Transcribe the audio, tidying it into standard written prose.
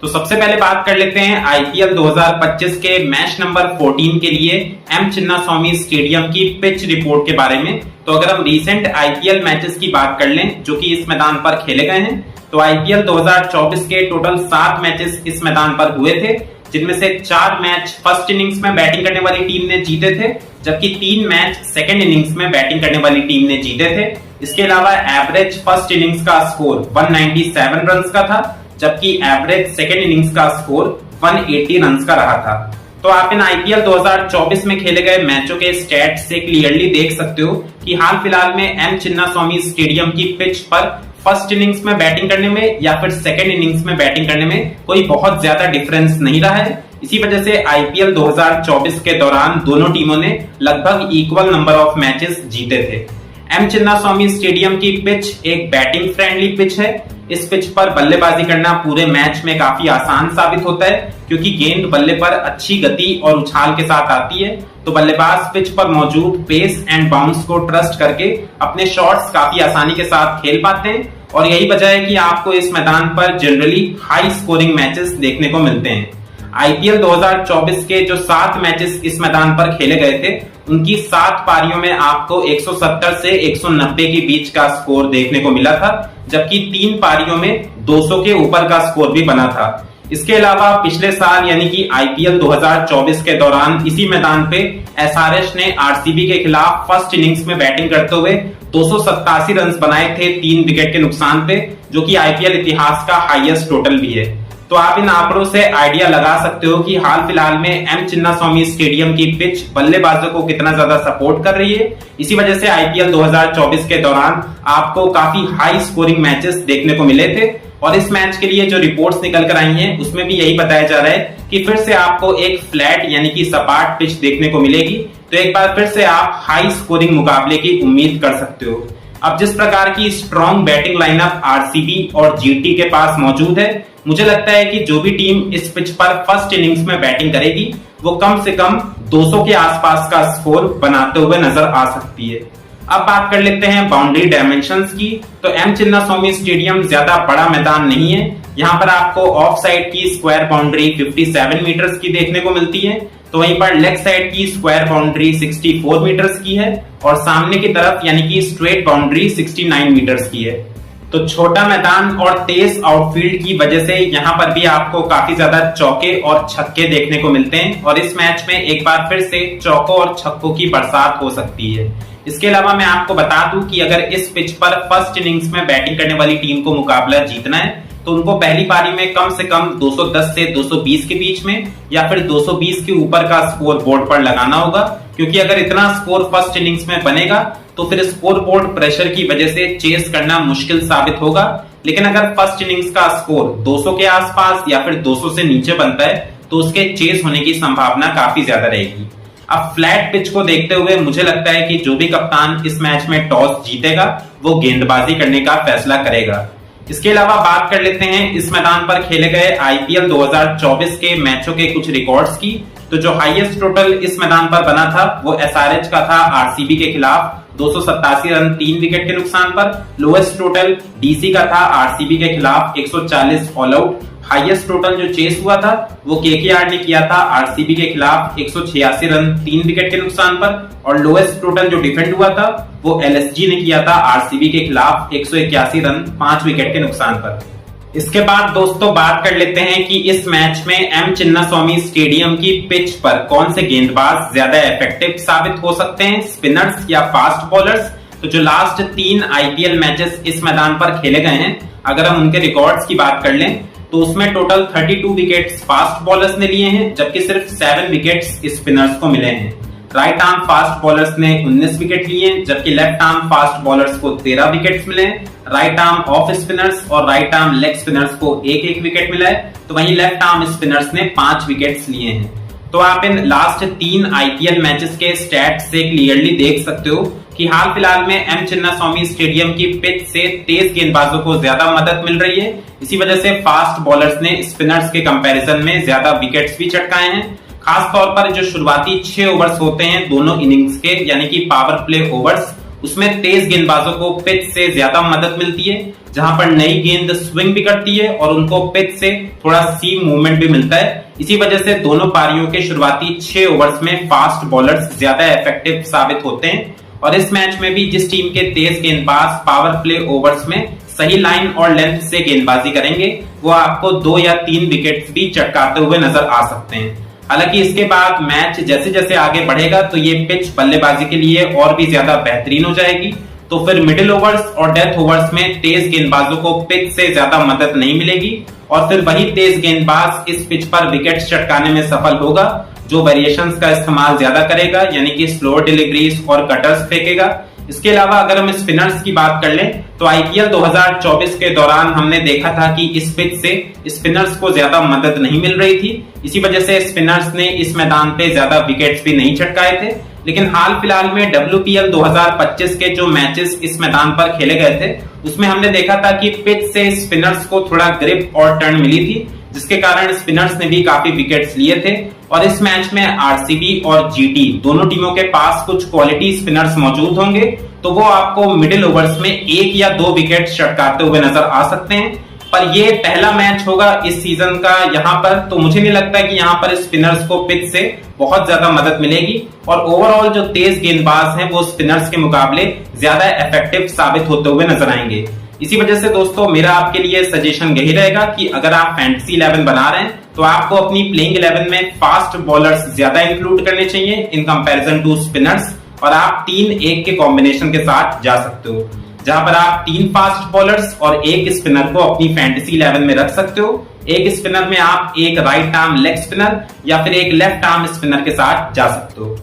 तो सबसे पहले बात कर लेते हैं आईपीएल 2025 के मैच नंबर 14 के लिए एम चिन्नास्वामी स्टेडियम की पिच रिपोर्ट के बारे में। तो अगर हम रीसेंट आईपीएल मैचेस की बात कर लें जो कि इस मैदान पर खेले गए हैं, तो आईपीएल 2024 के टोटल 7 मैचेस इस मैदान पर हुए थे, जिनमें से 4 मैच फर्स्ट इनिंग्स में बैटिंग करने वाली टीम ने जीते थे, जबकि 3 मैच सेकंड इनिंग्स में बैटिंग करने वाली टीम ने जीते थे। इसके अलावा एवरेज फर्स्ट इनिंग्स का स्कोर 197 रन्स का था, जबकि एवरेज सेकंड इनिंग्स का स्कोर 180 रन्स का रहा था। तो आप इन आईपीएल 2024 में खेले गए मैचों के स्टैट्स से क्लियरली देख सकते हो कि हाल फिलहाल में एम चिन्नास्वामी स्टेडियम की पिच पर फर्स्ट इनिंग्स में बैटिंग करने में या फिर सेकंड इनिंग्स में बैटिंग करने में कोई बहुत ज्यादा डिफरेंस नहीं रहा है। इसी वजह से आईपीएल 2024 के दौरान दोनों टीमों ने लगभग इक्वल नंबर ऑफ मैचेस जीते थे। एम चिन्नास्वामी स्टेडियम की पिच एक बैटिंग फ्रेंडली पिच है। इस पिच पर बल्लेबाजी करना पूरे मैच में काफी आसान साबित होता है, क्योंकि गेंद बल्ले पर अच्छी गति और उछाल के साथ आती है। तो बल्लेबाज पिच पर मौजूद पेस एंड बाउंस को ट्रस्ट करके अपने शॉट्स काफी आसानी के साथ खेल पाते हैं, और यही वजह है कि आपको इस मैदान पर जनरली हाई स्कोरिंग मैचेस देखने को मिलते हैं। आईपीएल 2024 के जो 7 मैचेस इस मैदान पर खेले गए थे, उनकी 7 पारियों में आपको 170 से 190 के बीच का स्कोर देखने को मिला था, जबकि 3 पारियों में 200 के ऊपर का स्कोर भी बना था। इसके अलावा पिछले साल यानी कि आईपीएल 2024 के दौरान इसी मैदान पे एसआरएच ने आरसीबी के खिलाफ फर्स्ट इनिंग्स में बैटिंग करते हुए 287 रन बनाए थे 3 विकेट के नुकसान पे, जो कि आईपीएल इतिहास का हाईएस्ट टोटल भी है। तो आप इन आंकड़ों से आइडिया लगा सकते हो कि हाल फिलहाल में एम चिन्नास्वामी स्टेडियम की पिच बल्लेबाजों को कितना ज्यादा सपोर्ट कर रही है। इसी वजह से आईपीएल 2024 के दौरान आपको काफी हाई स्कोरिंग मैचेस देखने को मिले थे, और इस मैच के लिए जो रिपोर्ट्स निकल कर आई हैं उसमें भी यही बताया जा रहा है कि फिर से आपको एक फ्लैट यानी कि सपाट पिच देखने को मिलेगी। तो एक बार फिर से आप हाई स्कोरिंग मुकाबले की उम्मीद कर सकते हो। अब जिस प्रकार की स्ट्रॉन्ग बैटिंग लाइनअप आरसीबी और जीटी के पास मौजूद है, मुझे लगता है कि जो भी टीम इस पिच पर फर्स्ट इनिंग्स में बैटिंग करेगी वो कम से कम 200 के आसपास का स्कोर बनाते हुए नजर आ सकती है। अब बात कर लेते हैं बाउंड्री डायमेंशंस की। तो एम चिन्नास्वामी स्टेडियम ज्यादा बड़ा मैदान नहीं है। यहाँ पर आपको ऑफ साइड की स्क्वायर बाउंड्री 57 मीटर्स की देखने को मिलती है, तो वहीं पर लेग साइड की स्क्वायर बाउंड्री 64 मीटर्स की है, और सामने की तरफ यानी कि स्ट्रेट बाउंड्री 69 मीटर्स की है। तो छोटा मैदान और तेज आउटफील्ड की वजह से यहाँ पर भी आपको काफी ज्यादा चौके और छक्के देखने को मिलते हैं, और इस मैच में एक बार फिर से चौकों और छक्कों की बरसात हो सकती है। इसके अलावा मैं आपको बता दूं कि अगर इस पिच पर फर्स्ट इनिंग्स में बैटिंग करने वाली टीम को मुकाबला जीतना है, तो उनको पहली पारी में कम से कम 210 से 220 के बीच में या फिर 220 के ऊपर का स्कोर बोर्ड पर लगाना होगा, क्योंकि अगर इतना स्कोर फर्स्ट इनिंग्स में बनेगा तो फिर स्कोर बोर्ड प्रेशर की वजह से चेस करना मुश्किल साबित होगा। लेकिन अगर फर्स्ट इनिंग्स का स्कोर 200 के आसपास या फिर 200 से नीचे बनता है, तो उसके चेस होने की संभावना काफी ज्यादा रहेगी। अब फ्लैट पिच को देखते हुए मुझे लगता है कि जो भी कप्तान इस मैच में टॉस जीतेगा वो गेंदबाजी करने का फैसला करेगा। इसके अलावा बात कर लेते हैं इस मैदान पर खेले गए आईपीएल 2024 के मैचों के कुछ रिकॉर्ड्स की। तो जो हाईएस्ट टोटल इस मैदान पर बना था वो एसआरएच का था आरसीबी के खिलाफ 287 रन 3 विकेट के नुकसान पर। लोएस्ट टोटल डीसी का था आरसीबी के खिलाफ 140 ऑल आउट। हाईएस्ट टोटल जो चेस हुआ था वो केकेआर ने किया था आरसीबी के खिलाफ 186 रन 3 विकेट के नुकसान पर, और लोएस्ट टोटल जो डिफेंड हुआ था वो एलएसजी ने किया था आरसीबी के खिलाफ 181 रन 5 विकेट के नुकसान पर। इसके बाद दोस्तों बात कर लेते हैं कि इस मैच में एम चिन्नास्वामी स्टेडियम की पिच पर कौन से गेंदबाज ज्यादा इफेक्टिव साबित हो सकते हैं, स्पिनर्स या फास्ट बॉलर्स। तो जो लास्ट 3 आईपीएल मैचेस इस मैदान पर खेले गए हैं, अगर हम उनके रिकॉर्ड्स की बात कर लें तो उसमें टोटल 32 विकेट्स फास्ट बॉलर्स ने लिए हैं, जबकि सिर्फ 7 विकेट्स स्पिनर्स को मिले हैं। राइट आर्म फास्ट बॉलर्स ने 19 विकेट लिए, जबकि लेफ्ट आर्म फास्ट बॉलर्स को 13 विकेट्स मिले। राइट आर्म ऑफ स्पिनर्स और राइट आर्म लेग स्पिनर्स को एक एक विकेट मिला है, तो वहीं लेफ्ट आर्म स्पिनर्स ने 5 विकेट्स लिए हैं। तो आप इन लास्ट 3 आईपीएल मैचेस के स्टैट्स से क्लियरली देख सकते हो कि हाल फिलहाल में एम चिन्नास्वामी स्टेडियम की पिच से तेज गेंदबाजों को ज्यादा मदद मिल रही है। इसी वजह से फास्ट बॉलर्स ने स्पिनर्स के कंपैरिजन में ज्यादा विकेट्स भी चटकाए हैं। खास तौर पर जो शुरुआती 6 ओवर्स होते हैं दोनों इनिंग्स के, यानी कि पावर प्ले ओवर्स, उसमें तेज गेंदबाजों को पिच से ज्यादा मदद मिलती है, जहां पर नई गेंद स्विंग भी करती है और उनको पिच से थोड़ा सीम मूवमेंट भी मिलता है। इसी वजह से दोनों पारियों के शुरुआती 6 ओवर्स में फास्ट बॉलर्स ज्यादा इफेक्टिव साबित होते हैं। और इस मैच में भी जिस टीम के तेज गेंदबाज पावर प्ले ओवर्स में सही लाइन और लेंथ से गेंदबाजी करेंगे, वो आपको 2 या 3 विकेट्स भी चटकाते हुए नजर आ सकते हैं। हालांकि इसके बाद मैच जैसे जैसे आगे बढ़ेगा तो ये पिच बल्लेबाजी के लिए और भी ज्यादा बेहतरीन हो जाएगी। तो फिर मिडिल ओवर्स और डेथ ओवर्स में तेज गेंदबाजों को पिच से ज्यादा मदद नहीं मिलेगी और फिर वही तेज गेंदबाज इस पिच पर विकेट चटकाने में सफल होगा जो वेरिएशंस का इस्तेमाल ज्यादा करेगा, यानी कि स्लोअर डिलीवरीज और कटर्स फेंकेगा। इसके अलावा अगर हम स्पिनर्स की बात कर लें तो आईपीएल 2024 के दौरान हमने देखा था कि इस पिच से स्पिनर्स को ज्यादा मदद नहीं मिल रही थी। इसी वजह से स्पिनर्स ने इस मैदान पे ज्यादा विकेट्स भी नहीं चटकाए थे। लेकिन हाल फिलहाल में WPL 2025 के जो मैचेस इस मैदान पर खेले गए थे उसमें हमने देखा था कि पिच से स्पिनर्स को थोड़ा ग्रिप और टर्न मिली थी, जिसके कारण स्पिनर्स ने भी काफी विकेट्स लिए थे। और इस मैच में आरसीबी और जीटी दोनों टीमों के पास कुछ क्वालिटी स्पिनर्स मौजूद होंगे, तो वो आपको मिडिल ओवर्स में 1 या 2 विकेट चटकाते हुए नजर आ सकते हैं। पर ये पहला मैच होगा इस सीजन का यहाँ पर, तो मुझे नहीं लगता कि यहाँ पर स्पिनर्स को पिच से बहुत ज्यादा मदद मिलेगी और ओवरऑल जो तेज गेंदबाज हैं वो स्पिनर्स के मुकाबले ज्यादा इफेक्टिव साबित होते हुए नजर आएंगे। इसी वजह से दोस्तों मेरा आपके लिए सजेशन यही रहेगा कि अगर आप फैंटेसी 11 बना रहे हैं तो आपको अपनी प्लेइंग 11 में फास्ट बॉलर्स ज्यादा इंक्लूड करने चाहिए इन कंपैरिजन टू स्पिनर्स, और आप 3-1 के कॉम्बिनेशन के साथ जा सकते हो, जहां पर आप 3 फास्ट बॉलर्स और 1 स्पिनर को अपनी फैंटेसी 11 में रख सकते हो। एक स्पिनर में आप एक राइट आर्म लेग स्पिनर या फिर एक लेफ्ट आर्म स्पिनर के साथ जा सकते हो।